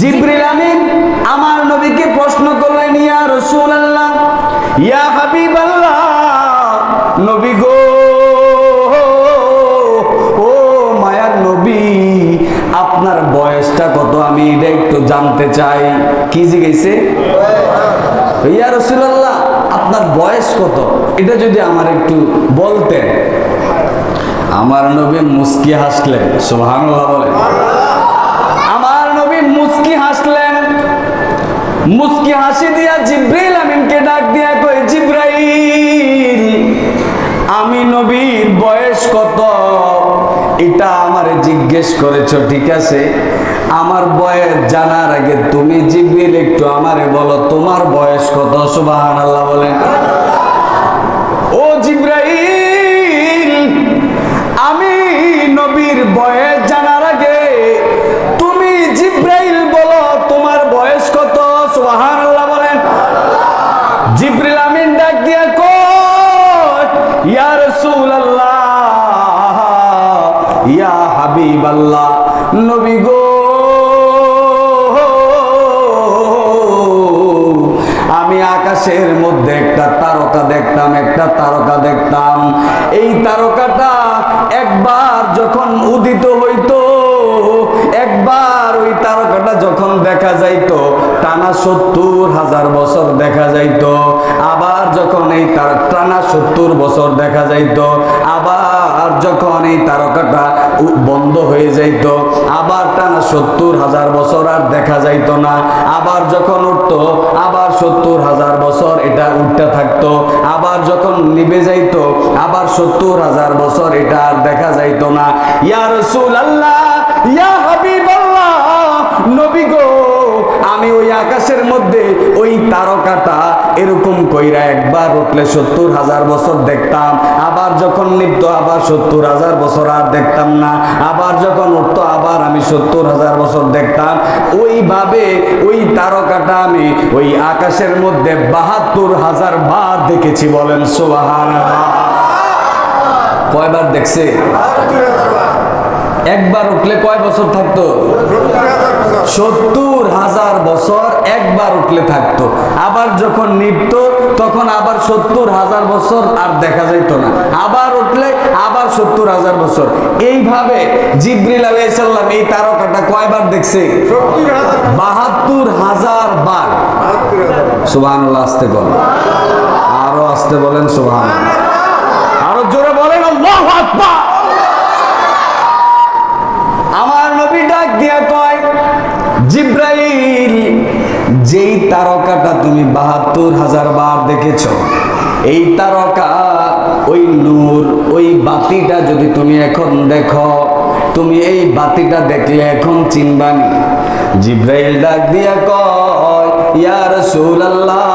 জিবরিল আমিন আমার নবীকে প্রশ্ন করলেন, ইয়া রাসূলুল্লাহ, ইয়া হাবিবাল্লাহ, নবী গো, ও মায়ার নবী, আপনার বয়সটা কত আমি এটা একটু জানতে চাই। কি জিজ্ঞেসে? ইয়া রাসূলুল্লাহ, আপনার বয়স কত, এটা যদি আমার একটু বলতেন। আমার নবী মুস্কি হাসলেন। সুবহানাল্লাহ বলেন। আমার নবী মুস্কি হাসলেন। মুস্কি হাসি দিয়া জিবরিল আমিনকে ডাক দিয়া কই, জিবরাইল, আমি নবীর বয়স কত এটা আমারে জিজ্ঞেস করেছো, ঠিক আছে, আমার বয়স জানার আগে তুমি জিবরিল একটু আমারে বলো তোমার বয়স কত। সুবহানাল্লাহ বলেন। ও জিবরাইল, আমি নবীর বয়স জানার আগে তুমি জিবরাইল বলো তোমার বয়স কত। সুবহানাল্লাহ বলেন। জিবরিল আমিন ডাক দিয়া কয়, ইয়া রাসূলুল্লাহ, ইয়া হাবিবাল্লাহ, নবী গো, আমি আকাশের মধ্যে একটা তারকা দেখতাম, একটা তারকা দেখতাম। এই তারকাটা একবার যখন উদিত হইতো, একবার ওই তারকাটা যখন দেখা যাইতো টানা 70,000 বছর দেখা যাইতো। আবার যখন এই টানা 70 বছর দেখা যাইতো, আবার যখন এই তারকাটা বন্ধ হয়ে যাইতো, আবার টানা 70,000 বছর আর দেখা যাইতো না। আবার যখন উঠতো, আবার 70,000 বছর এটা উঠতে থাকতো। আবার যখন নিভে যাইতো, আবার 70,000 বছর এটা আর দেখা যাইতো না। ইয়া রাসূলুল্লাহ, ইয়া হাবিবাল্লাহ, নবী গো, আমি ওই আকাশের মধ্যে ওই তারকাটা এরকম কইরা একবার উঠলে 70,000 বছর দেখতাম, আবার যখন নিভতো আবার 70,000 বছর আর দেখতাম না, আবার যখন উঠতো আবার আমি 70,000 বছর দেখতাম। ওইভাবে ওই তারকাটা আমি ওই আকাশের মধ্যে 72,000 বার দেখেছি। বলেন সুবহানাল্লাহ। কয়বার দেখছে? একবার উঠলে কয় বছর থাকতো? 70,000 বছর একবার উঠলে থাকতো। আবার যখন নিভতো তখন আবার 70,000 বছর আর দেখা যাইত না। আবার উঠলে আবার 70,000 বছর। এইভাবে জিবরিল আলাইহিস সালাম এই তারকাটা কয়বার দেখছে? 72,000 বার। সুবহানাল্লাহ। আস্তে বলেন, আরো আস্তে বলেন সুবহানাল্লাহ, আরো জোরে বলেন আল্লাহু আকবার। আমার নবী ডাক দিয়া কয়, জিবরাইল, যেই তারকাটা তুমি 72,000 বার দেখেছ, এই তারকা, ওই নূর, ওই বাতিটা যদি তুমি এখন দেখো, তুমি এই বাতিটা দেখলে এখন চিনবানি। জিবরাইল ডাক দিয়া কয়, ইয়া রাসূলুল্লাহ,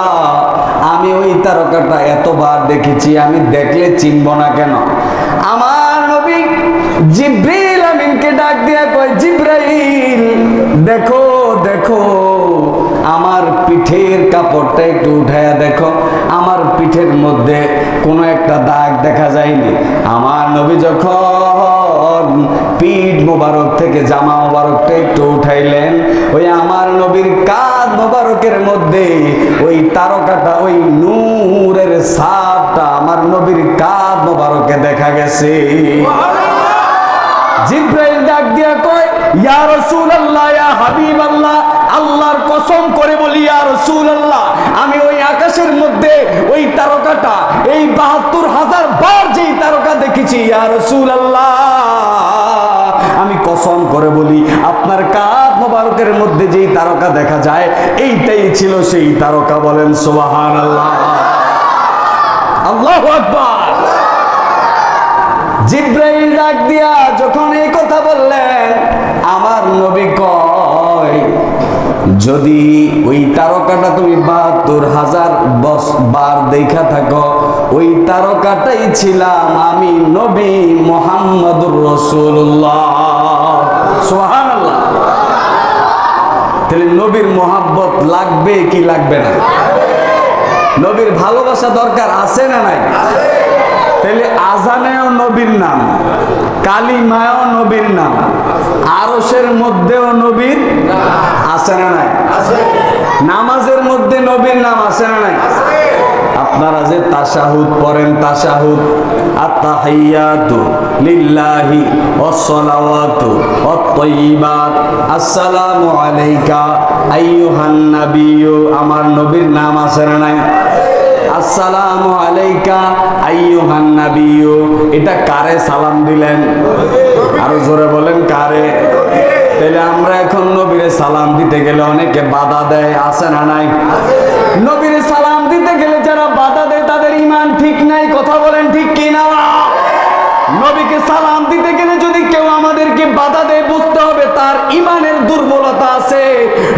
আমি ওই তারকাটা এতবার দেখেছি, আমি দেখলে চিনব না কেন? আমার নবী জিবরিল আমিনকে ডাক দিয়া কয়, জিবরাইল, দেখো দেখো, আমার পিঠের কাপড়টা একটু উঠায়া দেখো, আমার পিঠের মধ্যে কোনো একটা দাগ দেখা যায়নি। আমার নবী যখন পিঠ মোবারক থেকে জামা মোবারকটা একটু উঠাইলেন, ওই আমার নবীর কাঁধ মোবারকের মধ্যে ওই তারকাটা, ওই নূরের ছাপটা আমার নবীর কাঁধ মোবারকে দেখা গেছে। জিবরাইল ডাক দিয়া কয়, ইয়া রাসূলুল্লাহ, ইয়া হাবিবাল্লাহ, আল্লাহর কসম করে বলি ইয়া রাসূলুল্লাহ, আমি ওই আকাশের মধ্যে ওই তারকাটা এই 72,000 বার যেই তারকা দেখেছি, ইয়া রাসূলুল্লাহ, আমি কসম করে বলি আপনার কাঁধ মোবারকের মধ্যে যেই তারকা দেখা যায় এইটাই ছিল সেই তারকা। বলেন সুবহানাল্লাহ, আল্লাহু আকবার। জিবরাইল ডাক দিয়া যখন এই কথা বললেন, আমার নবী কয়, যদি ওই তারকাটা তুমি 72,000 বার দেখা থাকো, ওই তারকাটাই ছিলাম আমি, নবী মুহাম্মদুর রাসূলুল্লাহ। সুবহানাল্লাহ। তাহলে নবীর মোহাব্বত লাগবে কি লাগবে না? নবীর ভালোবাসা দরকার আছে না নাই? তাহলে আজানেও নবীর নাম, কালিমায়ও নবীর নাম, আরশের মধ্যেও নবীর আছে না নাই? নামাজের মধ্যে নবীর নাম আছে না নাই? আপনারা যে তাশাহুদ পড়েন, তাশাহুদ আত-তাহিয়াতু লিল্লাহি ওয়াস-সালাওয়াতু ওয়াত-তাইয়্যিবাত আসসালামু আলাইকা আইয়ুহান নাবিয়্যু, আমার নবীর নাম আছে না নাই? আসসালামু আলাইকা আইয়ুহান নাবিয়্যু, এটা কারে সালাম দিলেন? আরো জোরে বলেন, কারে? তাহলে আমরা এখন নবীরে সালাম দিতে গেলে অনেকে বাধা দেয়, আছে না নাই? নবীরে সালাম দিতে গেলে যারা বাধা দেয় তাদের ঈমান ঠিক নাই, কথা বলেন ঠিক কি না? নবীকে সালাম দিতে গেলে যদি কেউ আমাদেরকে বাধা দেয়, বুঝতে হবে তার ঈমানের দুর্বলতা আছে।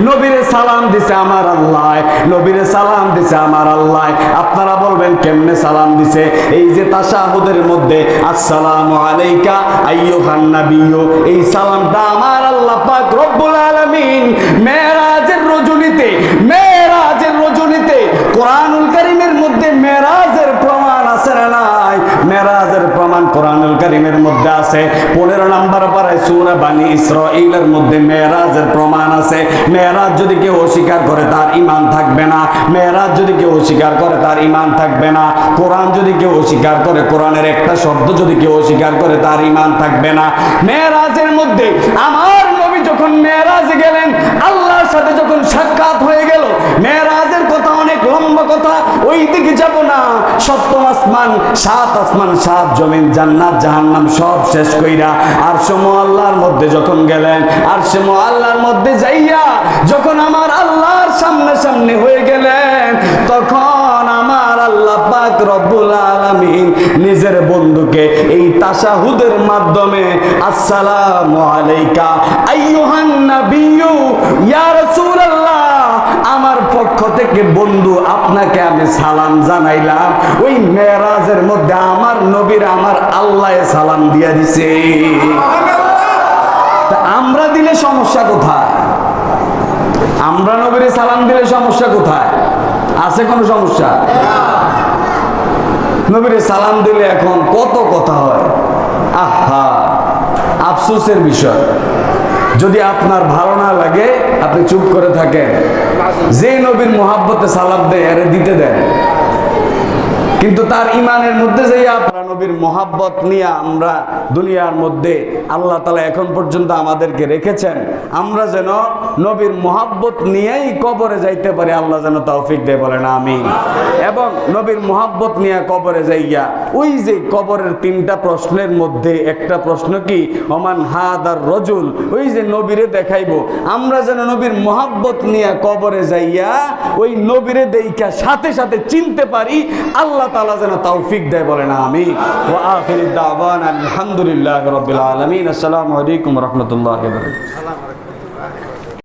নবীরে সালাম দিছে আমার আল্লাহ, নবীরে সালাম দিছে আমার আল্লাহ। আপনারা বলবেন কেমনে সালাম দিছে? এই যে তাশাহুদের মধ্যে আসসালামু আলাইকা আইয়ুহান নাবিয়্যু, এই সালামটা আমার আল্লাহ পাক রব্বুল আলামিন মেরাজের রজনীতে, মেরাজের রজনীতে কোরআনুল কারীমের মধ্যে মেরাজের প্রমাণ আছে না নাই? মেরাজের প্রমাণ কোরআনুল কারীমের মধ্যে আছে। 15 নম্বর পারায় সূরা বানি ইসরাঈলের মধ্যে মেরাজের প্রমাণ আছে। মেরাজ যদি কেউ অস্বীকার করে তার ঈমান থাকবে না, মেরাজ যদি কেউ অস্বীকার করে তার ঈমান থাকবে না। কোরআন যদি কেউ অস্বীকার করে, কোরআনের একটা শব্দ যদি কেউ অস্বীকার করে তার ঈমান থাকবে না। মেরাজের মধ্যে আমার নবী যখন মেরাজে গেলেন, আল্লাহর সাথে যখন সাক্ষাৎ হয়ে গেল, মেরাজের কথা অনেক লম্বা কথা, ওই দিকে যাব না। সপ্তম আসমান, 7 আসমান 7 জমিন, জান্নাত জাহান্নাম সব শেষ কইরা আরশে মুআল্লার মধ্যে যখন গেলেন, আরশে মুআল্লার মধ্যে যাইয়া যখন আমার আল্লাহর সামনে সামনে হয়ে গেলেন, তখন আমার আল্লাহ পাক রব্বুল আলামিন নিজের বন্ধুকে এই তাশাহুদের মাধ্যমে আসসালামু আলাইকা আইয়ুহান নাবিয়্যু ইয়া রাসূলুল্লাহ, আমার পক্ষ থেকে বন্ধু আপনাকে আমি সালাম জানাইলাম। ওই মেরাজের মধ্যে আমার নবীর আমার আল্লাহ সালাম দিয়া দিছে। তা আমরা দিলে সমস্যা কোথায়? আমরা নবীরে সালাম দিলে সমস্যা কোথায়? আছে কোনো সমস্যা? নবীরে সালাম দিলে এখন কত কথা হয়, আহা আফসোসের বিষয়। যদি আপনার ভালো না লাগে আপনি চুপ করে থাকেন, যে নবীর মোহাব্বতে সালাম দেয় এর দিতে দেন। কিন্তু তার ঈমানের মধ্যে যে আপনারা নবীর মোহাব্বত নিয়ে আমরা দুনিয়ার মধ্যে আল্লাহ তাআলা এখন পর্যন্ত আমাদেরকে রেখেছেন, আমরা যেন নবীর মোহাব্বত নিয়েই কবরে যাইতে পারি, আল্লাহ যেন তৌফিক দেয়, বলেন আমিন। এবং নবীর মোহাব্বত নিয়ে কবরে যাইয়া ওই যে কবরের 3টা প্রশ্নের মধ্যে একটা প্রশ্ন কি, ওমান হাদার রজুল, ওই যে নবীরে দেখাইবো, আমরা যেন নবীর মোহাব্বত নিয়ে কবরে যাইয়া ওই নবীরে দেইখা সাথে সাথে চিনতে পারি, আল্লাহ তাআলা যেন তৌফিক দেয়, বলেন আমিন। ওয়া আখিরু দাওয়ানা আলহামদুলিল্লাহি রাব্বিল আলামিন। আসসালামু আলাইকুম ওয়া রাহমাতুল্লাহি ওয়া বারাকাতুহু।